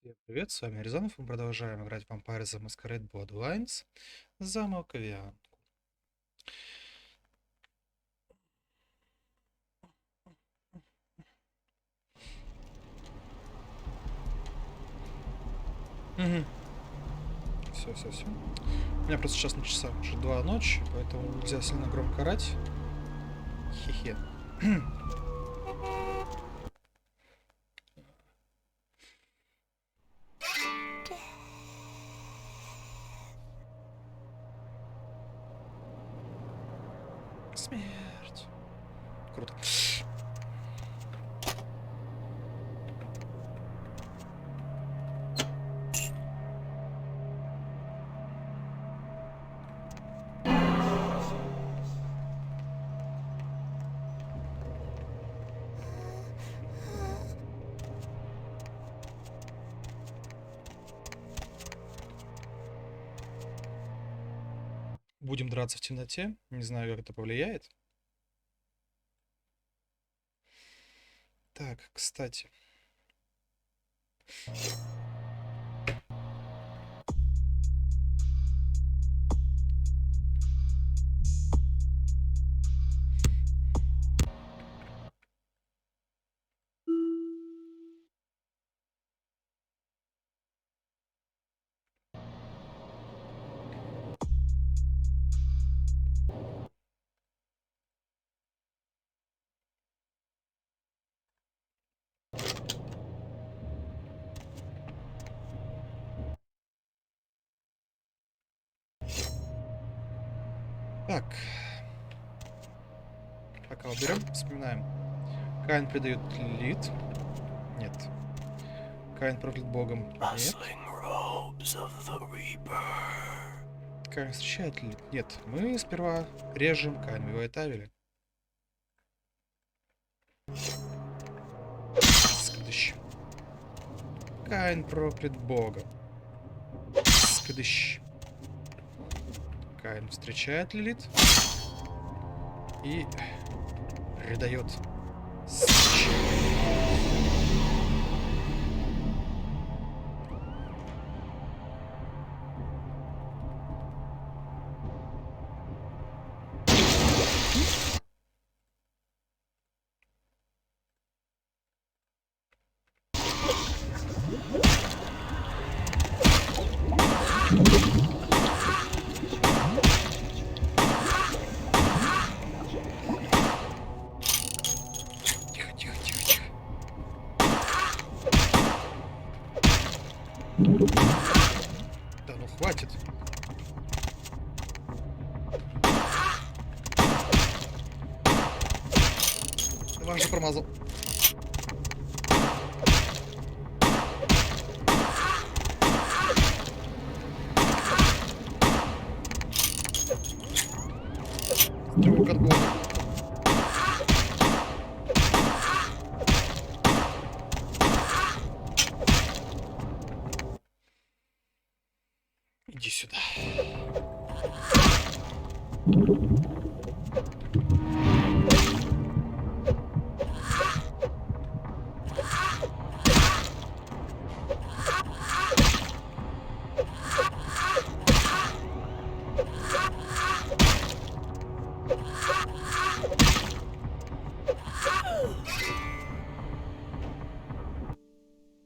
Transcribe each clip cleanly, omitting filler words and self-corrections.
Всем привет, с вами Рязанов, мы продолжаем играть в Masquerade Masquerade Bloodlines за Малкавиан. Все. У меня просто сейчас на часах уже 2 ночи, поэтому нельзя сильно громко орать. Хе-хе. Смерть. Круто. Будем драться в темноте. Не знаю, как это повлияет. Так, кстати. Так. Пока уберем, вспоминаем. Каин придает лид. Нет. Каин проклят богом. Нет. Каин встречает лид? Нет. Мы сперва режем Каин, его этавили. Скадыщ. Каин проклят богом. Скадыщ. Каин встречает Лилит и передает Да ну хватит. Давай же промазал. Стрелок от бога. Иди сюда.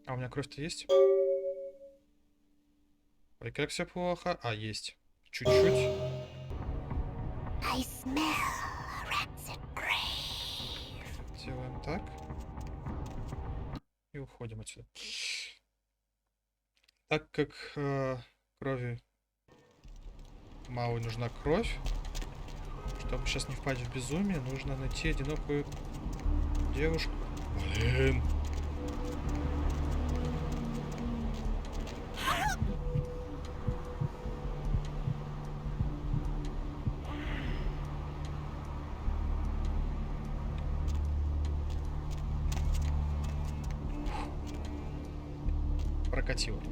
А у меня кровь-то есть? Ой, как все плохо. А, есть. Чуть-чуть. Делаем так. И уходим отсюда. Так как крови мало, нужна кровь. Чтобы сейчас не впасть в безумие, нужно найти одинокую девушку. Блин. Прокатил.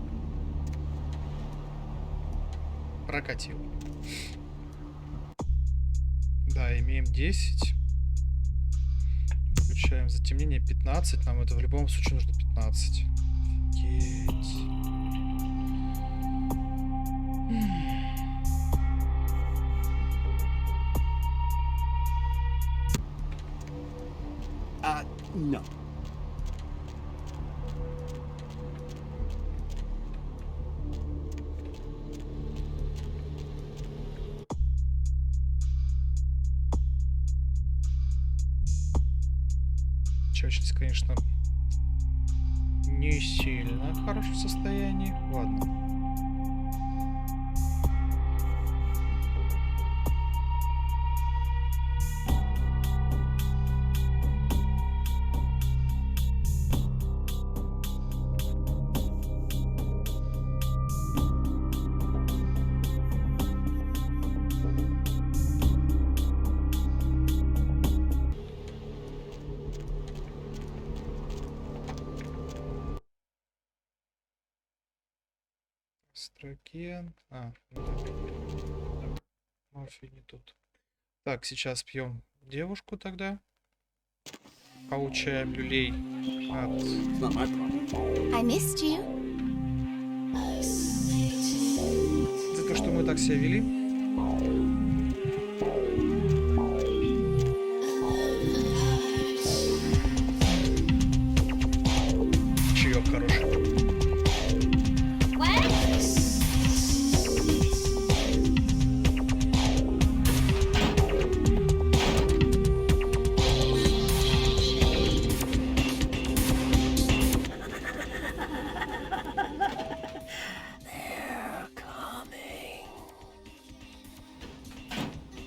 Прокатил. Да, имеем 10. Включаем затемнение 15. Нам это в любом случае нужно 15. Офигеть. No. Чачность, конечно, не сильно в хорошем состоянии. Ладно. Строкен. Ну да. Мафия не тут. Так, сейчас пьем девушку тогда. Получаем люлей от... It's not my problem. I missed you. За то, что мы так себя вели. Чаек хороший. What?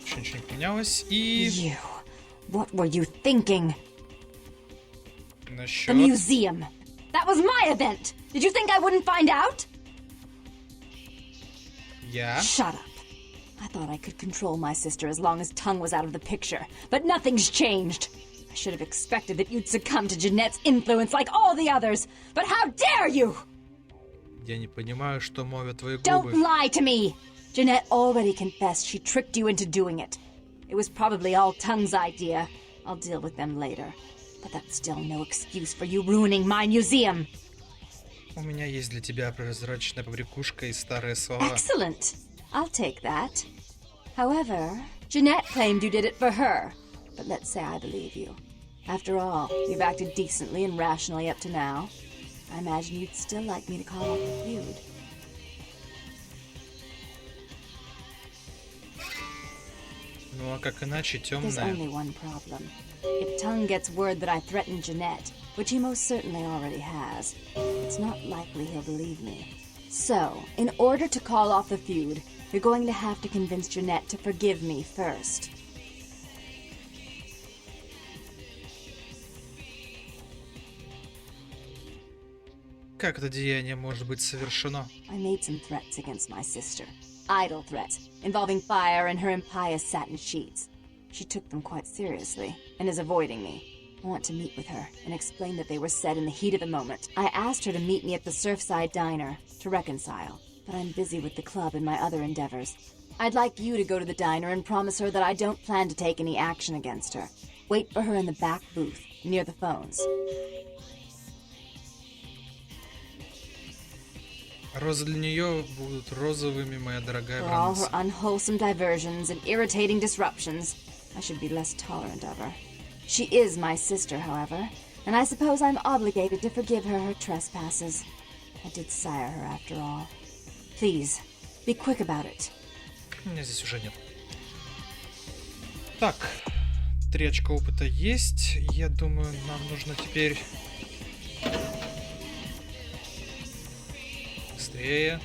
Еще ничего не поменялось. И You. What were you thinking? The насчет... museum. That was my event. Did you think I wouldn't find out? Я... Shut up. I thought I could control my sister as long as Tongue was out of the picture, but nothing's changed. I should have expected that you'd succumb to Jeanette's influence like all the others, but how dare you! Я не понимаю, что молят твои Don't губы. lie to me! Jeanette already confessed she tricked you into doing it. It was probably all Tongue's idea. I'll deal with them later. But that's still no excuse for you ruining my museum. У меня есть для тебя прозрачная побрякушка и старые слова. Excellent. I'll take that. However, Jeanette claimed you did it for her. But let's say I believe you. After all, you've acted decently and rationally up to now. I imagine you'd still like me to call off the feud. Ну а как иначе, There's темная. only one problem. If Tongue gets word that I threatened Jeanette, which he most certainly already has, it's not likely he'll believe me. So, in order to call off the feud, you're going to have to convince Jeanette to forgive me first. Как это деяние может быть совершено? I made some threats against my sister. Idle threats, involving fire and her impious satin sheets. She took them quite seriously, and is avoiding me. I want to meet with her, and explain that they were said in the heat of the moment. I asked her to meet me at the Surfside Diner, to reconcile, but I'm busy with the club and my other endeavors. I'd like you to go to the diner and promise her that I don't plan to take any action against her. Wait for her in the back booth, near the phones. Розы для нее будут розовыми, моя дорогая For all her бранница. unwholesome diversions and irritating disruptions, I should be less tolerant of her. She is my sister, however, and I suppose I'm obligated to forgive her her trespasses. I did sire her after all. Please, be quick about it. У меня здесь уже нет. Так, 3 очка опыта есть. Я думаю, нам нужно теперь... Быстрее.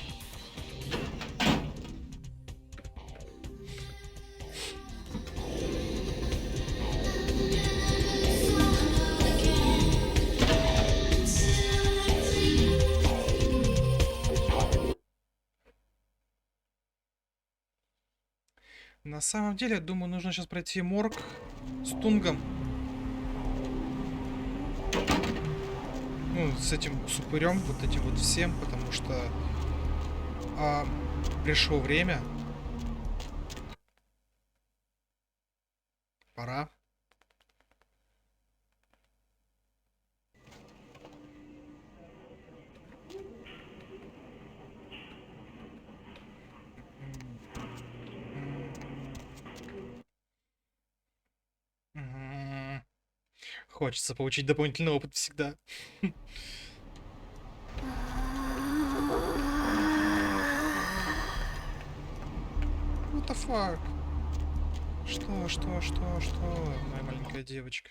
На самом деле, я думаю, нужно сейчас пройти морг с Тунгом. Ну, с этим супырем, вот этим вот всем, потому что пришло время. Пора. Хочется получить дополнительный опыт всегда. What the fuck? Что, моя маленькая девочка?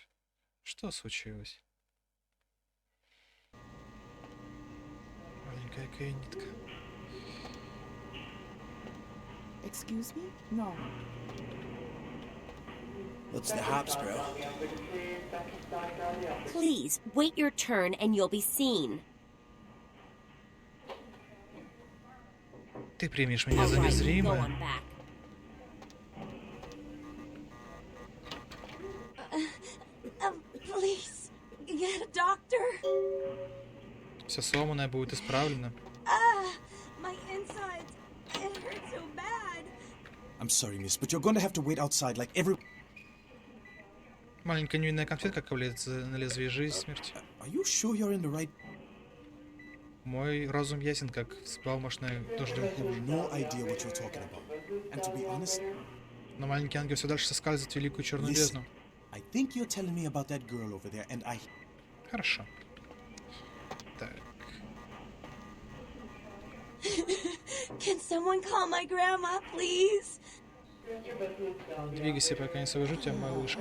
Что случилось? Маленькая Кеннитка. Excuse me? No. What's the hops, bro? Please, wait your turn and you'll be seen. Ты примешь меня All за right, go незримое. on back. Please, get a doctor. Все сломанное будет исправлено. My insides. It hurts so bad. I'm sorry, miss, but you're going to have to wait outside like every... Маленькая невинная конфетка ковыляется на лезвие жизни и смерти. Are you sure you're in the right... Мой разум ясен, как взбалмошная дождевая лужа. No idea what you're talking about. And to be honest, Но маленький ангел все дальше соскальзывает в великую черную бездну. I think you're telling me about that girl over there, and I... Хорошо. Так. Can someone call my grandma, please? Двигайся, пока не свяжу тебя, малышка.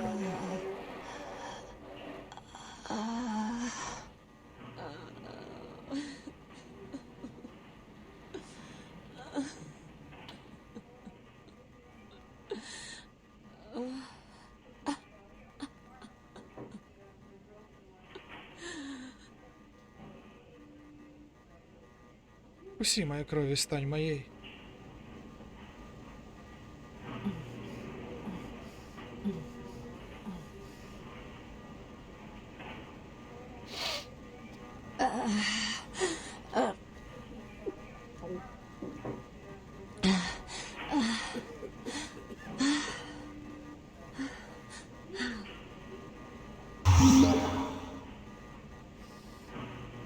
Вкуси моей крови, стань моей.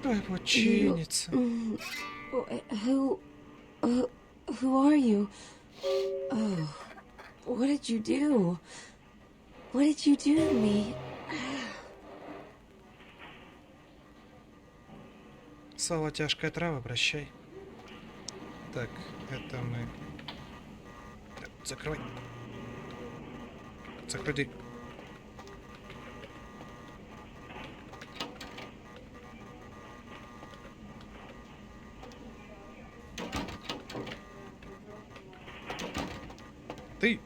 Твоя подчинница. Who are you? Oh, what did you do? What did you do to me? Слава, тяжкая трава, прощай. Так, это мы... Так, закрывай. Закрой дверь. Ты!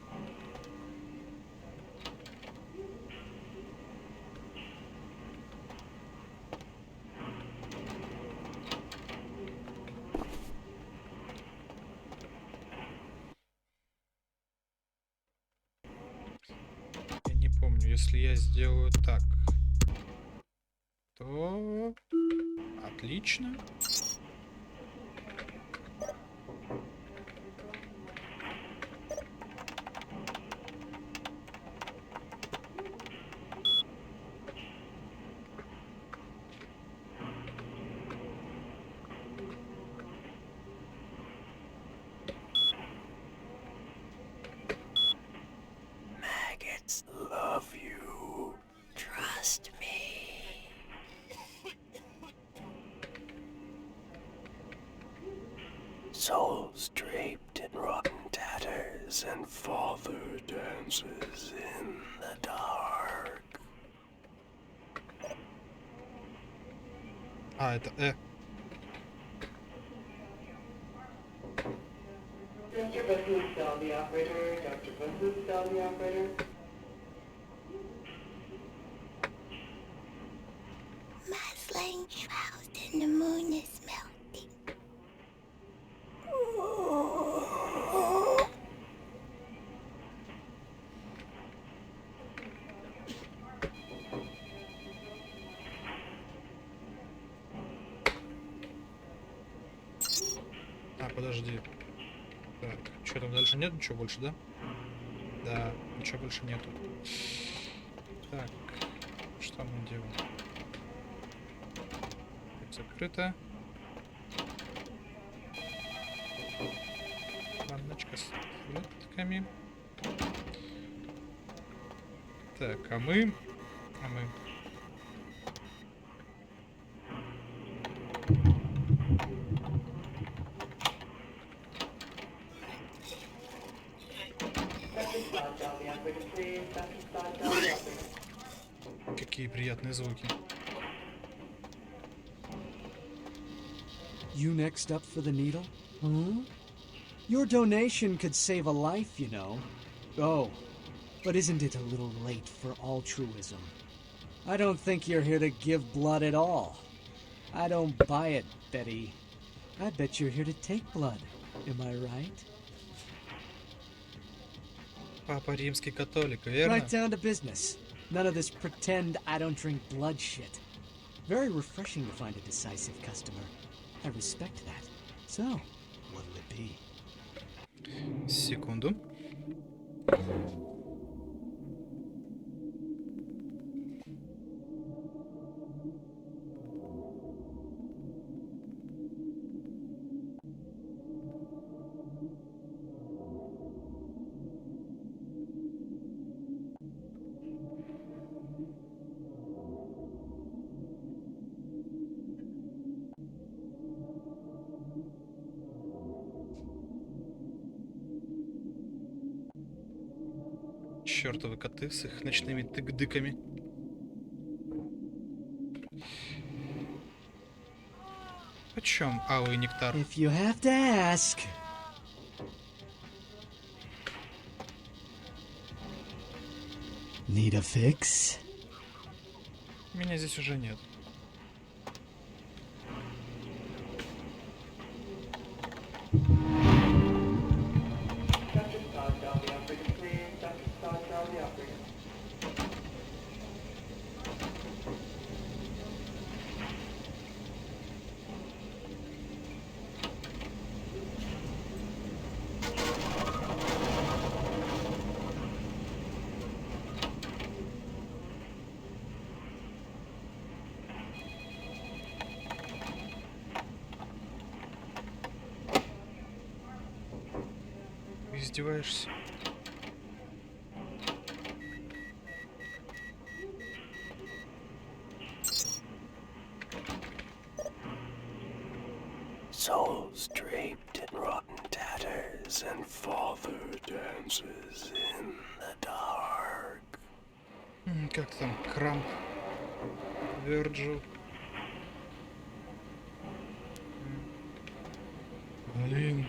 Я не помню, если я сделаю так, то отлично. Maggots love you. Trust me. Souls draped in rotten tatters, and father dances in the dark. А, это Dr. Buss's cell, the operator. Dr. Buss's cell, the operator. My flame shrouded in the moon is melting. А, подожди. Так, что там дальше нет? Ничего больше, да? Да, ничего больше нету. Так, что мы делаем? Закрыто. Ванночка с фрутками. Так, а мы Какие приятные звуки. You next up for the needle? Huh? Your donation could save a life, you know. Oh, but isn't it a little late for altruism? I don't think you're here to give blood at all. I don't buy it, Betty. I bet you're here to take blood. Am I right? Папа римский католик, верно? Right down to business. None of this pretend I don't drink blood shit. Very refreshing to find a decisive customer. I respect that. So, what'll it be? Секунду. Чёртовы коты с их ночными тык-дыками. Почем алый нектар? If you have to ask. Need a fix? Меня здесь уже нет. Dr. Scott, tell the operator, please. Dr. Scott, tell the operator. Издеваешься? Souls draped in rotten tatters, and father dances in the dark. Как там? Крамп. Верджил. Блин.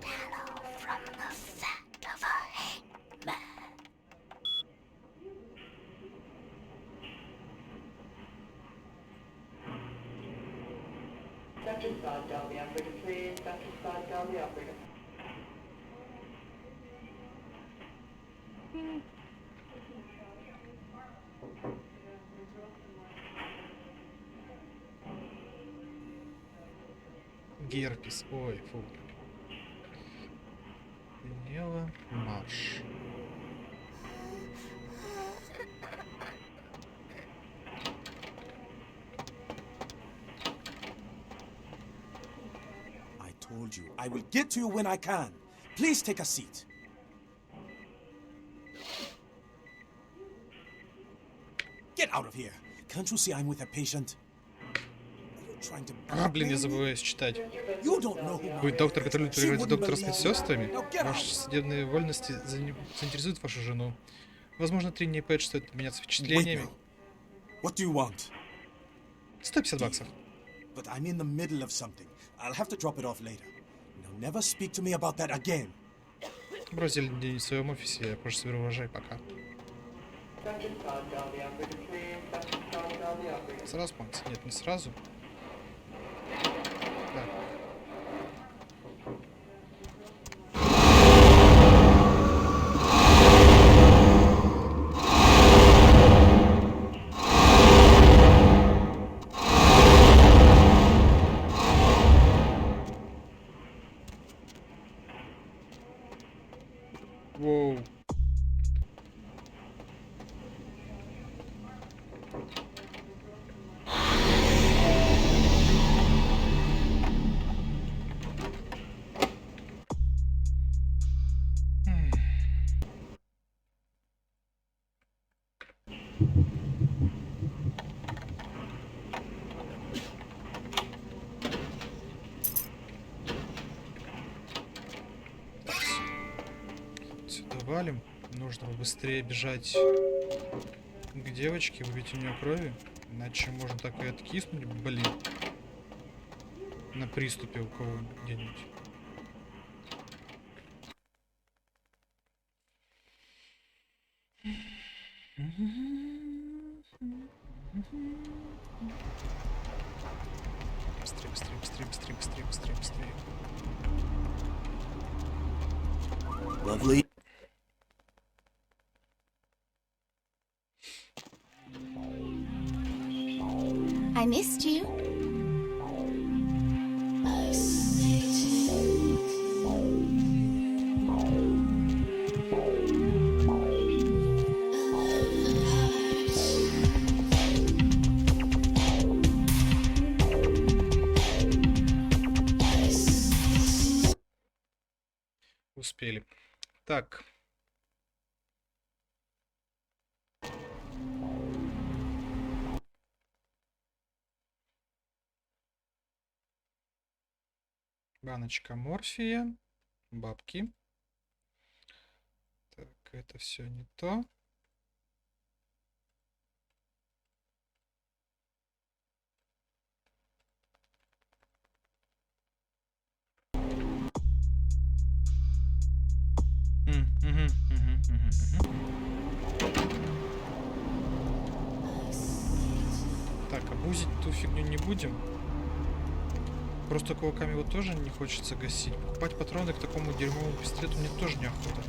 Tallow from the fat of a hangman. Dr. Scott, tell the operator, please. Dr. Scott, tell the operator. Герпес. Ой, фу. Венела марш. I told you, I will get to you when I can. Please take a seat. Get out of here. Can't you see I'm with a patient? Are you trying to Блин, я blackmail me? забываю читать. You don't know who I Вы am. доктор, который любит She играть wouldn't доктора с believe медсестрами? that. Now get Ваши out. судебные вольности заинтересуют вашу жену. Возможно, Тринни и Пэтч стоит обменяться Wait впечатлениями. now. What do you want? 150 баксов. But I'm in the middle of something. I'll have to drop it off later. Now never speak to me about that again. Бросили день в своем офисе, я позже соберу урожай, пока. Dr. Scott, tell the operator, please. Dr. Scott, tell the operator. Сразу панкс? Нет, не сразу. Так. валим. Нужно быстрее бежать к девочке, убить у нее крови. Иначе можно так и откиснуть, блин. На приступе у кого где-нибудь. Быстрее, быстрее, быстрее, быстрее, быстрее, быстрее, быстрее. Lovely. I missed you. Успели. Так. Баночка морфия. Бабки. Так, это все не то. Так, обузить ту фигню не будем. Просто кулаками его тоже не хочется гасить. Покупать патроны к такому дерьмовому пистолету мне тоже неохота.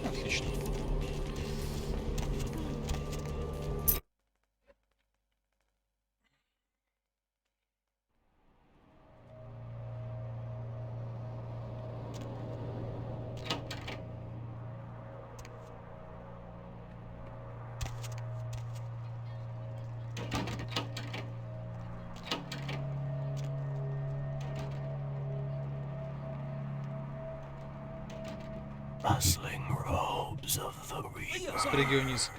Отлично. Rustling robes of the reaper. Спрыгивай вниз.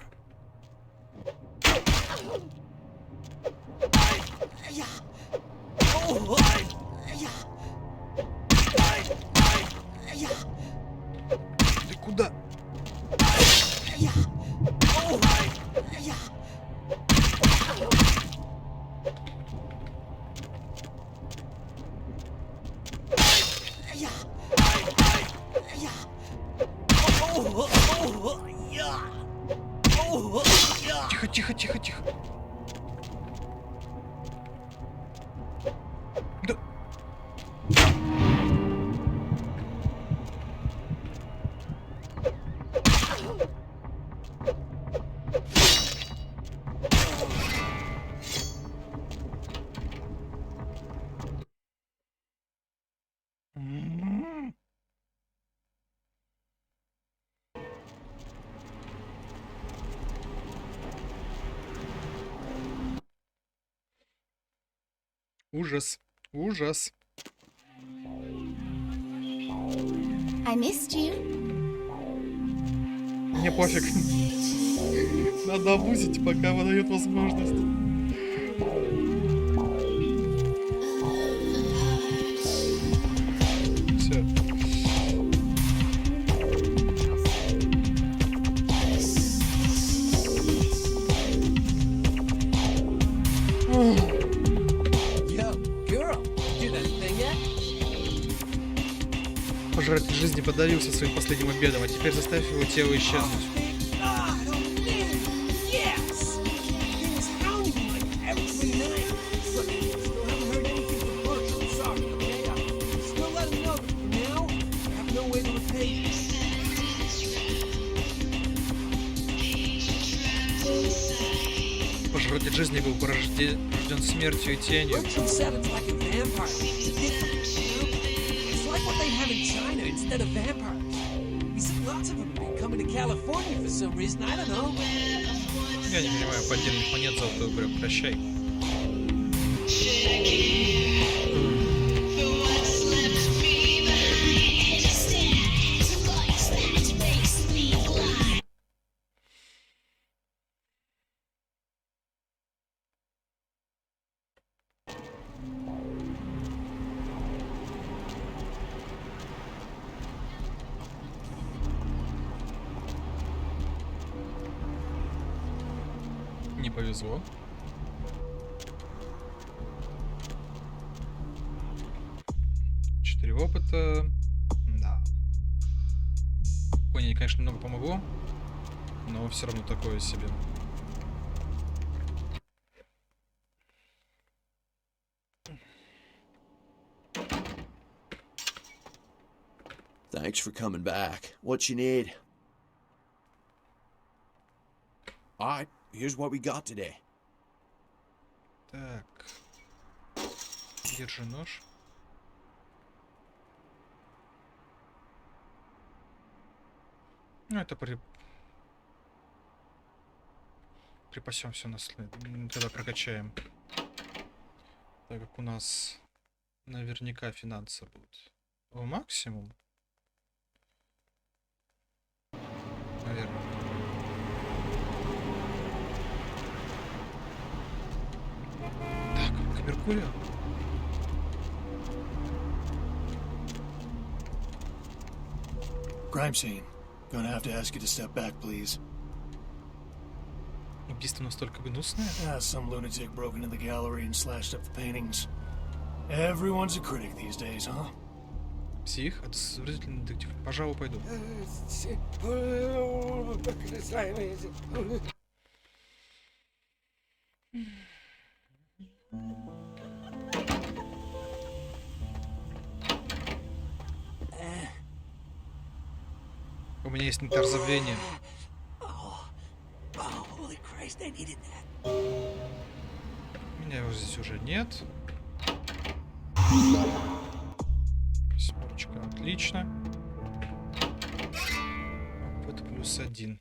Ты куда? Тихо, тихо, тихо, тихо. Да. Ужас. Ужас. I missed you. Мне пофиг. Надо обузить, пока выдает возможность. Все. Пожиратель жизни подавился своим последним обедом, а теперь заставь его тело исчезнуть. Пожиратель жизни был порожден смертью и тенью. coming to California for some reason. I don't know. Я не понимаю, поддельных монет золотой упрек. Прощай. Не повезло. Четыре опыта. Да. Кони, конечно, много помогло, но все равно такое себе. Thanks for coming back. What you need? Alright, here's what we got today. Так. Держи нож. Ну, это припасем все на след. Когда прокачаем. Так как у нас наверняка финансы будут в максимум. Наверное. Так, к Меркурию. Crime scene. Gonna have to ask you to step back, please. Убийство настолько гнусное. Some lunatic broke into the gallery and slashed up the paintings. Everyone's a critic these days, huh? Псих, отвратительный детектив. Пожалуй, пойду. У меня есть нектар забвения. Меня его здесь уже нет. Семерочка, отлично. Опыт +1.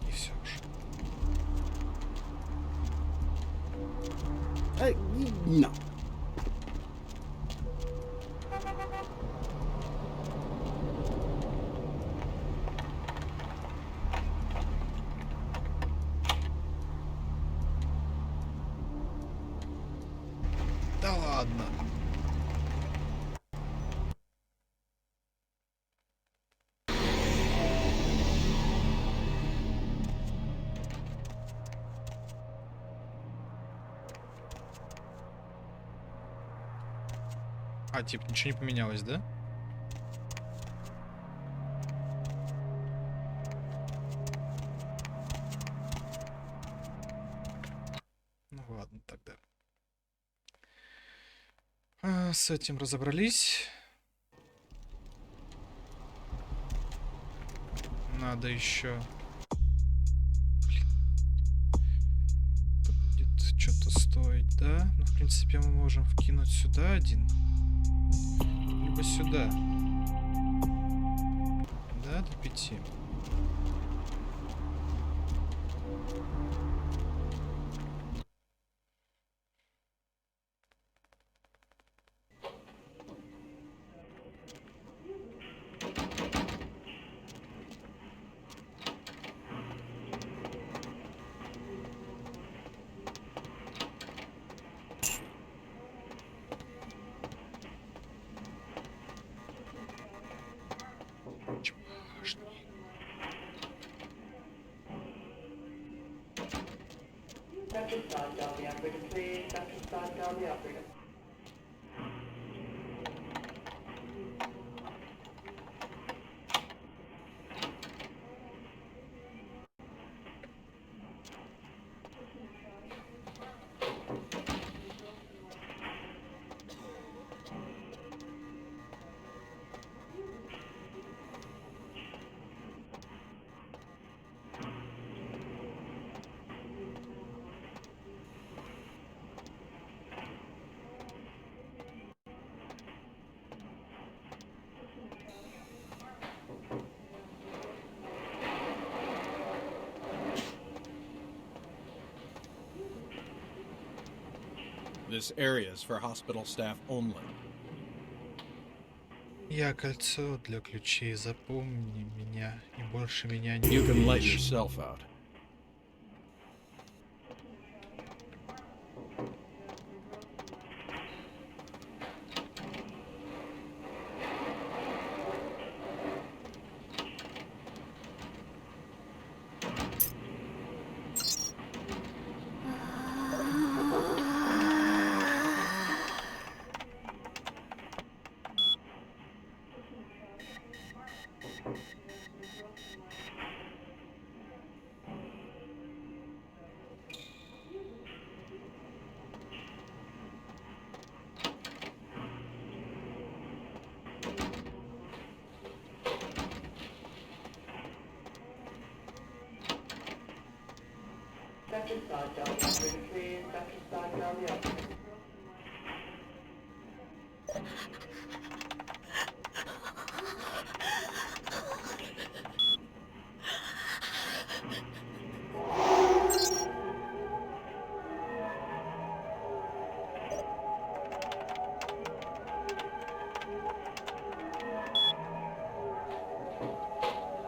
И все же. No. Да ладно. А, типа, ничего не поменялось, да? Ну ладно, тогда. С этим разобрались. Надо еще... Это будет что-то стоить, да? Ну, в принципе, мы можем вкинуть сюда один. Либо сюда. Да, до 5. Dr. Sod, dial the operator, please. Dr. Sod, dial the operator. This area is for hospital staff only. Я кольцо для ключей, запомни меня, и больше меня не You can let увидишь. yourself out. Dr. Sod, tell the operator, please. Dr. Sod, tell the operator.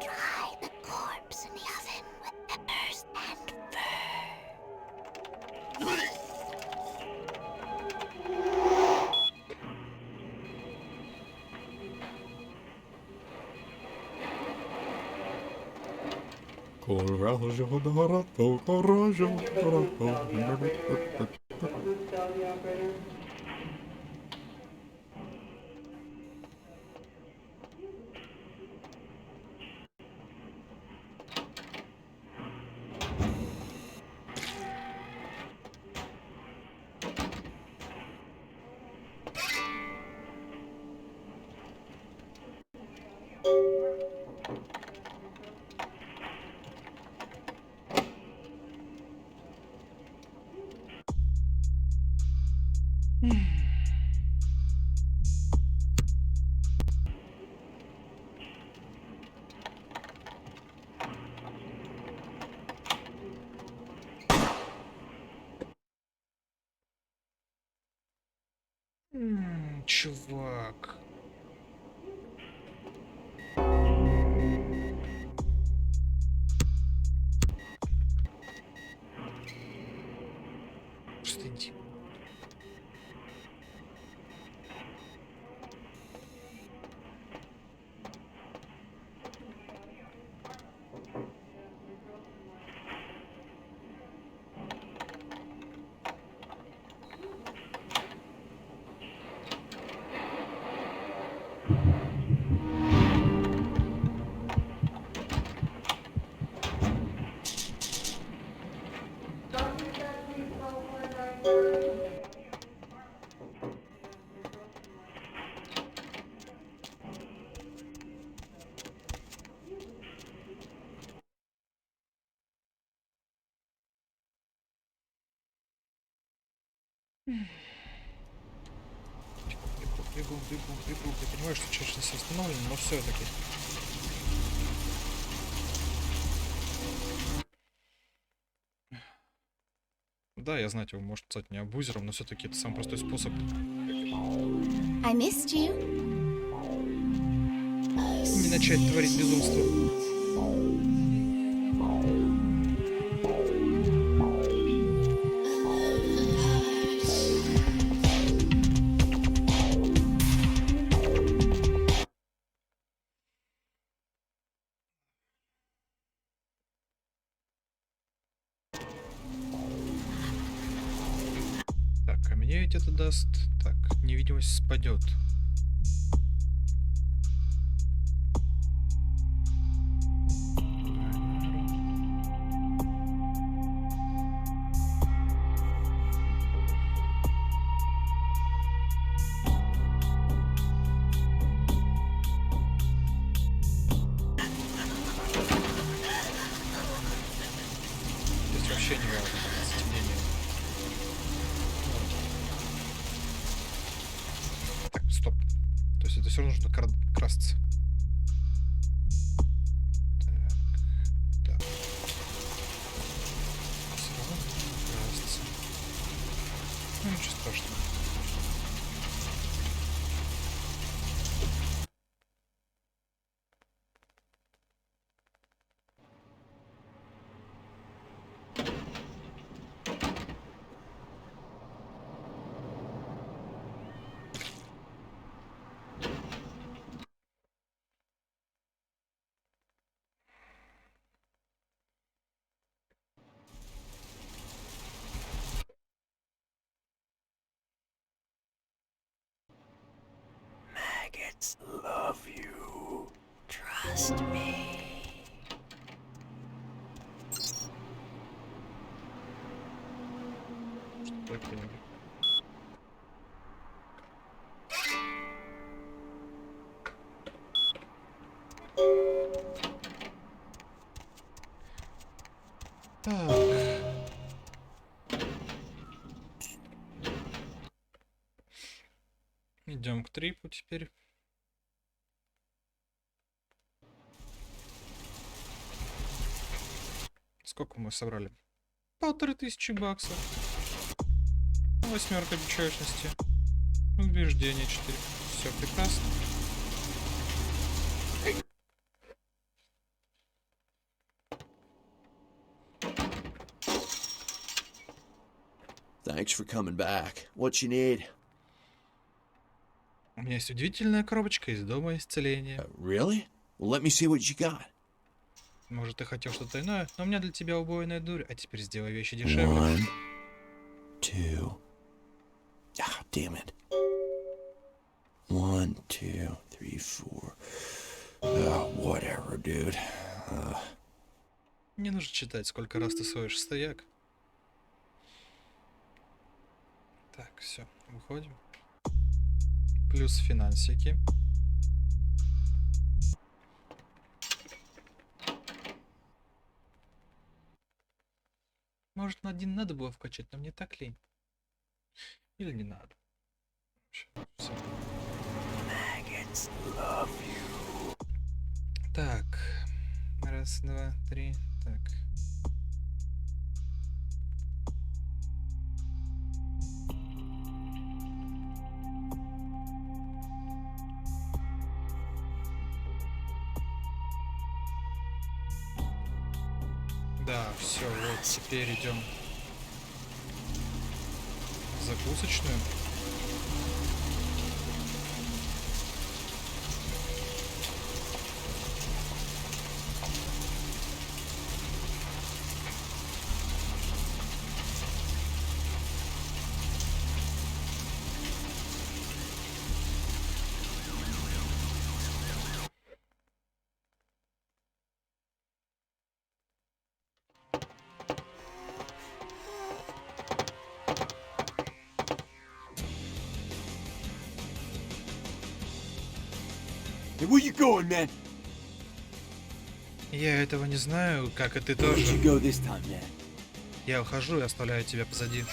Dry the corpse in the oven with peppers and fur. Coraggio d'arato, coraggio Tell the operator. Dr. Buzzes, tell the operator. Чувак. Просто иди. Бегу. Я понимаю, что чаще всего остановлено, но все-таки. Да, я знать его, может стать не абузером, но все-таки это самый простой способ. I missed you. Не начать творить безумство. Так, а мне ведь это даст... Так, невидимость спадет. Здесь вообще не важно, стемнение. Так, стоп. То есть это все равно нужно красться. Так. Все равно нужно красться. Ну, ничего страшного. Maggots love you. Trust me. Что такое? Так. Идем к трипу теперь. Сколько мы собрали? 1500 баксов. 8 обучающности. Убеждение 4. Все прекрасно. Thanks for coming back. What you need? У меня есть удивительная коробочка из дома исцеления. Really? Well, let me see what you got. Может, ты хотел что-то иное, но у меня для тебя убойная дурь, а теперь сделай вещи дешевле. 1, 2. Ah, damn it. 1, 2, 3, 4. Whatever, dude. Не нужно читать, сколько раз ты стоишь стояк. Так, все, выходим. Плюс финансики. Может, на один надо было вкачать, но мне так лень. Или не надо. Всё. Так. Раз, два, три. Так. Да, все, вот теперь идем в закусочную. Hey, where you going, man? Я этого не знаю, как и ты Where did тоже. you go this time, man? Я ухожу и оставляю тебя позади.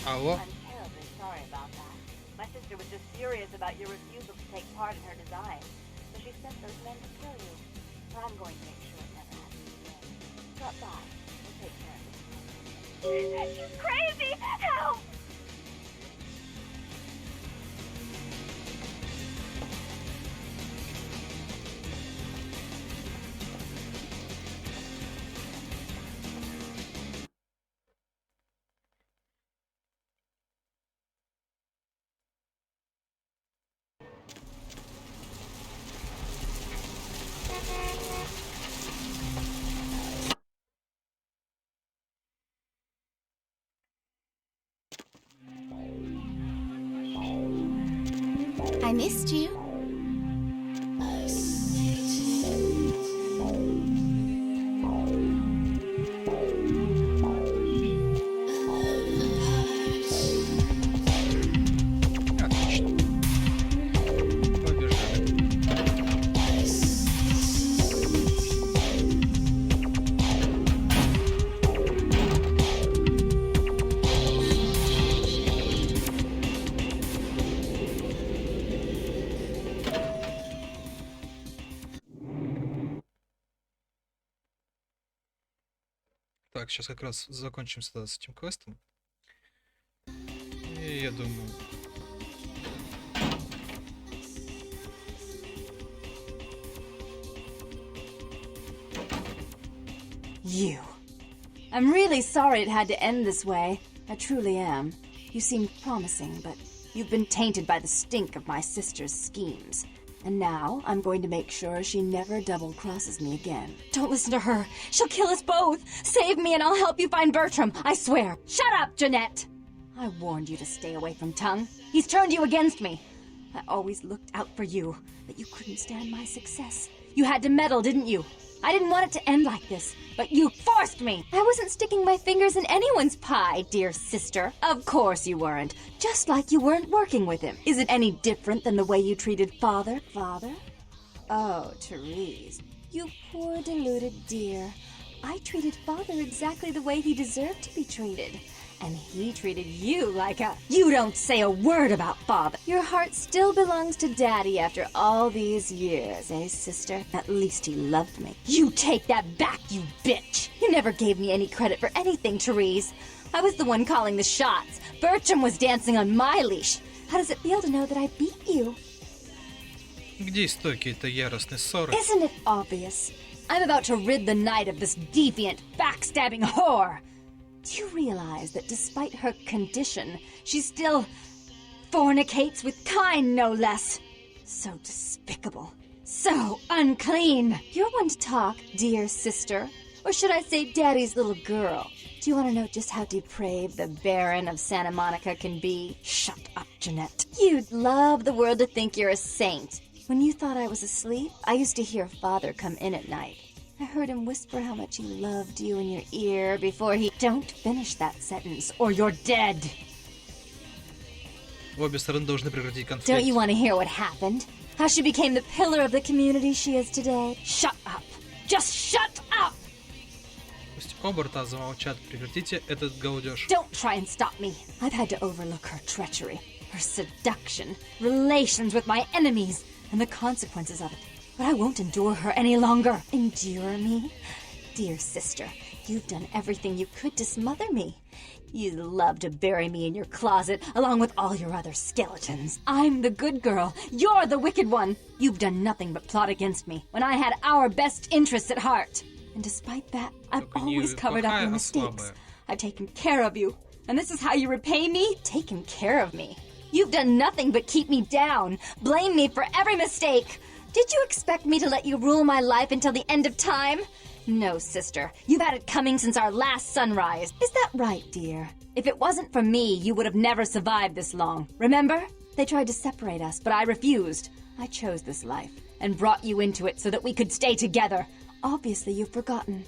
Алло? I'm terribly sorry about that. My sister was just furious about your refusal to take part in her design. So she sent those men to kill you. But I'm going to make sure it never happens again. Drop by. We'll take care of it. She's crazy! Help! I missed you. Отлично. Побежали. Так, сейчас как раз закончим сюда с этим квестом. И я думаю... You. I'm really sorry it had to end this way. I truly am. You seemed promising, but you've been tainted by the stink of my sister's schemes. And now I'm going to make sure she never double-crosses me again. Don't listen to her. She'll kill us both. Save me and I'll help you find Bertram. I swear. Shut up, Jeanette. I warned you to stay away from Tongue. He's turned you against me. I always looked out for you, but you couldn't stand my success. You had to meddle, didn't you? I didn't want it to end like this, but you forced me! I wasn't sticking my fingers in anyone's pie, dear sister. Of course you weren't. Just like you weren't working with him. Is it any different than the way you treated Father? Father? Oh, Therese. You poor deluded dear. I treated Father exactly the way he deserved to be treated. And he treated you like a... You don't say a word about Father. Your heart still belongs to Daddy after all these years, eh, sister? At least he loved me. You take that back, you bitch! You never gave me any credit for anything, Therese. I was the one calling the shots. Bertram was dancing on my leash. How does it feel to know that I beat you? Где истоки этой яростной ссоры? Isn't it obvious? I'm about to rid the night of this deviant, backstabbing whore! Do you realize that despite her condition, she still fornicates with Kine, no less? So despicable. So unclean. You're one to talk, dear sister. Or should I say Daddy's little girl? Do you want to know just how depraved the Baron of Santa-Monica can be? Shut up, Jeanette. You'd love the world to think you're a saint. When you thought I was asleep, I used to hear Father come in at night. I heard him whisper how much he loved you in your ear before he... Don't finish that sentence, or you're dead. Обе стороны должны прекратить конфликт. Don't you want to hear what happened? How she became the pillar of the community she is today? Shut up. Just shut up! Пусть оба рта замолчат. Прекратите этот галдеж. Don't try and stop me. I've had to overlook her treachery, her seduction, relations with my enemies, and the consequences of it. But I won't endure her any longer. Endure me? Dear sister, you've done everything you could to smother me. You love to bury me in your closet, along with all your other skeletons. I'm the good girl. You're the wicked one. You've done nothing but plot against me, when I had our best interests at heart. And despite that, I've always covered up your mistakes. I've taken care of you. And this is how you repay me? Taken care of me. You've done nothing but keep me down, blame me for every mistake. Did you expect me to let you rule my life until the end of time? No, sister. You've had it coming since our last sunrise. Is that right, dear? If it wasn't for me, you would have never survived this long. Remember? They tried to separate us, but I refused. I chose this life and brought you into it so that we could stay together. Obviously, you've forgotten.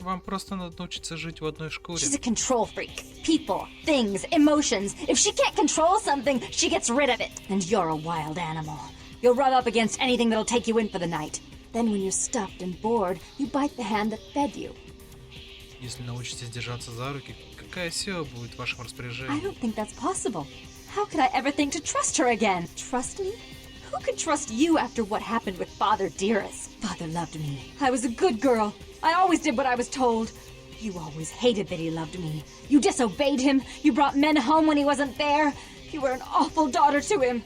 Вам просто надо научиться жить в одной шкуре. She's a control freak. People, things, emotions. If she can't control something, she gets rid of it. And you're a wild animal. You'll rub up against anything that'll take you in for the night. Then when you're stuffed and bored, you bite the hand that fed you. Если научитесь держаться за руки, какая сила будет в вашем распоряжении? I don't think that's possible. How could I ever think to trust her again? Trust me? Who could trust you after what happened with Father Dearest? Father loved me. I was a good girl. I always did what I was told. You always hated that he loved me. You disobeyed him. You brought men home when he wasn't there. You were an awful daughter to him.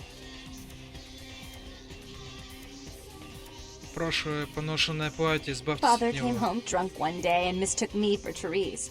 Прошлое поношенное платье, избавьтесь Father от него. came home drunk one day and mistook me for Therese.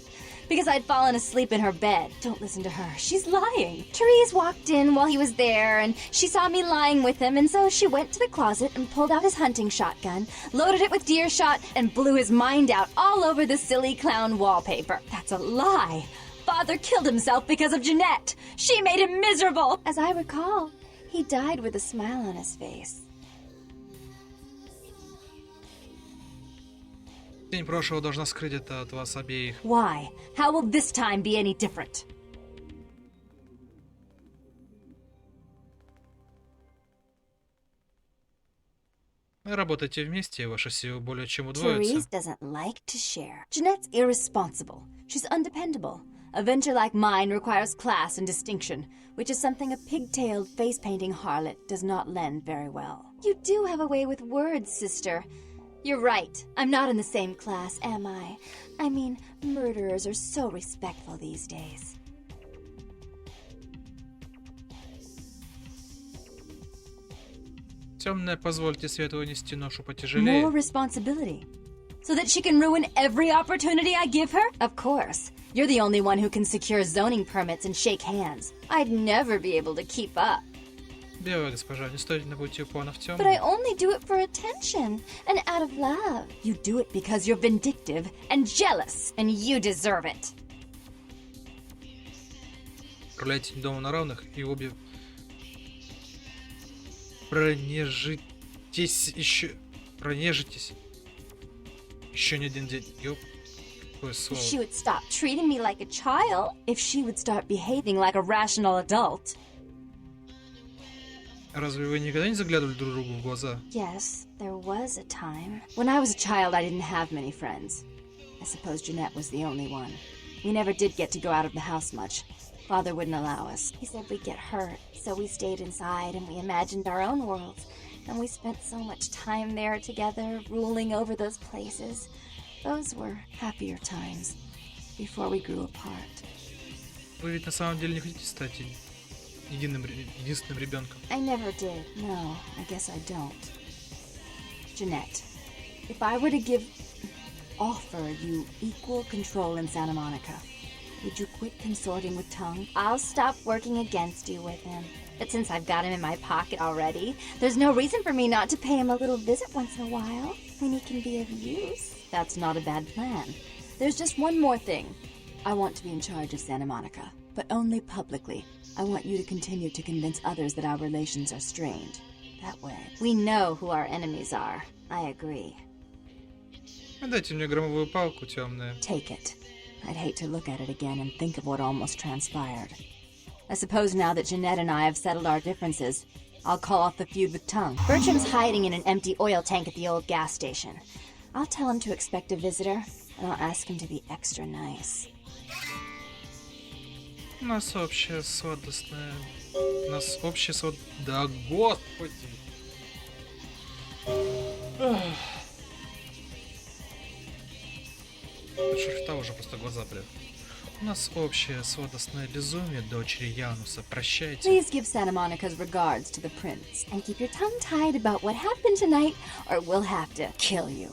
Because I'd fallen asleep in her bed. Don't listen to her. She's lying. Therese walked in while he was there, and she saw me lying with him, and so she went to the closet and pulled out his hunting shotgun, loaded it with deer shot, and blew his mind out all over the silly clown wallpaper. That's a lie. Father killed himself because of Jeanette. She made him miserable. As I recall, he died with a smile on his face. Тень прошлого должна скрыть это от вас обеих. Why? How will this time be any different? Работайте вместе, и ваша сила более чем удвоится. Therese doesn't like to share. Jeanette's irresponsible. She's undependable. A venture like mine requires class and distinction, which is something a pigtailed, face-painting harlot does not lend very well. You do have a way with words, sister. You're right. I'm not in the same class, am I? I mean, murderers are so respectful these days. Темная, позвольте Светлу нести ношу потяжелее. More responsibility. So that she can ruin every opportunity I give her? Of course. You're the only one who can secure zoning permits and shake hands. I'd never be able to keep up. Белая госпожа, не стоит на пути у планов But I темных. only do it for attention and out of love. You do it because you're vindictive and jealous, and you deserve it. Управляйте дома на равных и обе пронежитесь еще. Пронежитесь. Еще не один день. Ёп. Какое If слово. she would stop treating me like a child, if she would start behaving like a rational adult. Разве вы никогда не заглядывали друг другу в глаза? Yes, there was a time. When I was a child, I didn't have many friends. I suppose Jeanette was the only one. We never did get to go out of the house much. Father wouldn't allow us. He said we'd get hurt, so we stayed inside and we imagined our own worlds. And we spent so much time there together, ruling over those places. Those were happier times, before we grew apart. Вы ведь на самом деле не хотите стать единственным ребенком? I never did. No, I guess I don't. Jeanette, if I were to offer you equal control in Santa Monica, would you quit consorting with Tongue? I'll stop working against you with him. But since I've got him in my pocket already, there's no reason for me not to pay him a little visit once in a while, when he can be of use. That's not a bad plan. There's just one more thing. I want to be in charge of Santa Monica, but only publicly. I want you to continue to convince others that our relations are strained. That way, we know who our enemies are. I agree. Дайте мне громовую палку, темная. Take it. I'd hate to look at it again and think of what almost transpired. I suppose now that Jeanette and I have settled our differences, I'll call off the feud with Tongue. Bertram's hiding in an empty oil tank at the old gas station. I'll tell him to expect a visitor, and I'll ask him to be extra nice. У нас общая сладостная... У нас общая свод... Да господи! От шрифта уже просто глаза прям. У нас общее сладостное безумие, дочери Януса. Прощайте. Please give Santa Monica's regards to the prince, and keep your tongue tied about what happened tonight, or we'll have to kill you.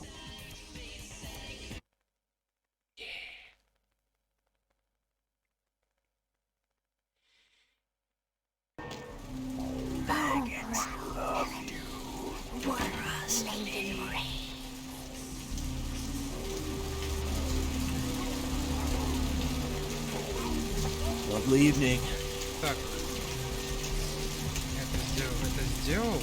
Lovely evening. Так. Это сделал?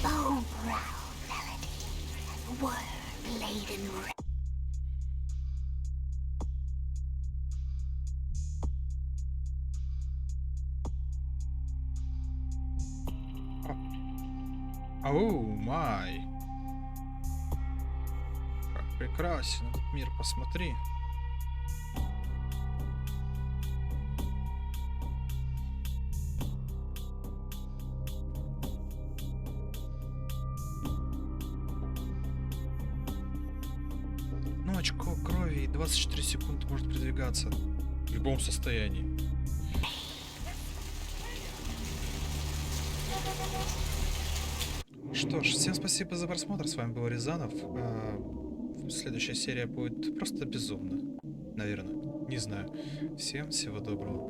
Bone brown melody, word laden red. Оу, май. Как прекрасен этот мир, посмотри. Ну, очко крови и 24 секунды может передвигаться в любом состоянии. Что ж, всем спасибо за просмотр. С вами был Рязанов. Следующая серия будет просто безумна. Наверное. Не знаю. Всем всего доброго.